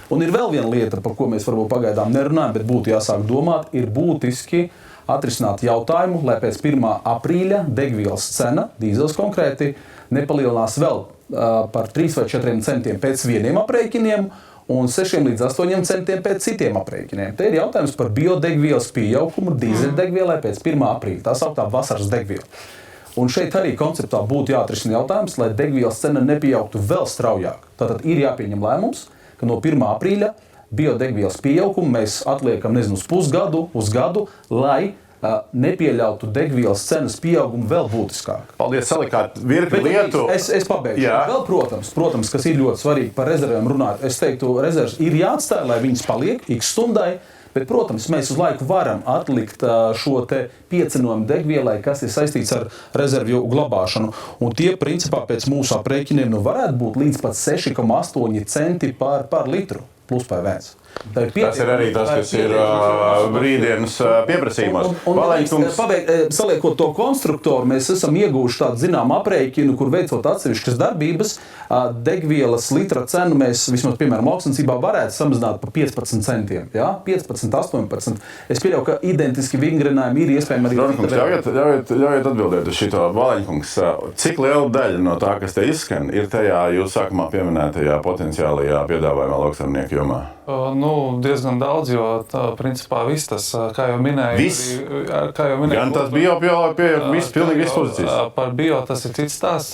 Un ir vēl viena lieta, par ko mēs varbūt pagaidām nerunājam, bet būtu jāsāk domāt, ir būtiski atrisināt jautājumu, lai pēc 1. aprīļa degvielas cena, dīzels konkrēti, nepalielinās vēl par 3 vai 4 centiem pēc vieniem aprēķiniem un 6 līdz 8 centiem pēc citiem aprēķiniem. Te ir jautājums par biodegvielas pieaugumu dīzeļdegvielai pēc 1. aprīļa, tā sauktā vasaras degviela. Un šeit arī konceptuāli būtu jāatrisina jautājums, lai degvielas cena nepieaugtu vēl straujāk. Tātad ir jāpieņem lēmums, ka no 1. aprīļa biodegvielas pieaugumu mēs atliekam, uz pusgadu, uz gadu, lai nepieļautu degvielas cenas pieaugumu vēl būtiskāk. Paldies, salikāt virkni lietu. Es pabeigšu. Vēl, protams, kas ir ļoti svarīgi par rezervēm runāt. Es teiktu, rezerves ir jāatstāj, lai viņas paliek x stundai, bet, protams, mēs uz laiku varam atlikt šo te piecinājumu degvielai, kas ir saistīts ar rezervju glabāšanu. Un tie, principā, pēc mūsu aprēķiniem varētu būt līdz pat 6,8 centi par litru plus PV1. Tas ir arī tas, kas ir brīdienas pieprasījumos. Saliekot to konstruktoru, mēs esam ieguvuši tādu zināmu aprēķinu, kur veicot atsevišķas darbības, degvielas litra cenu mēs, vismaz, piemēram, lauksnicībā varētu samazināt pa 15 centiem. Ja? 15, 18. Es pieļauju, ka identiski vingrinājumi ir iespējami arī... Dornkungs, ļaujiet atbildēt uz šito. Valeņkungs, cik liela daļa no tā, kas te izskan, ir tajā jūs sākumā pieminētajā potenciālajā piedāvājumā lauksaimnieku jomā? Diezgan daudz, jo principā viss tas, kā jau minēju... Viss? Gan tas bio pie pilnīgi viss pozīcijas? Par bio tas ir cits tās.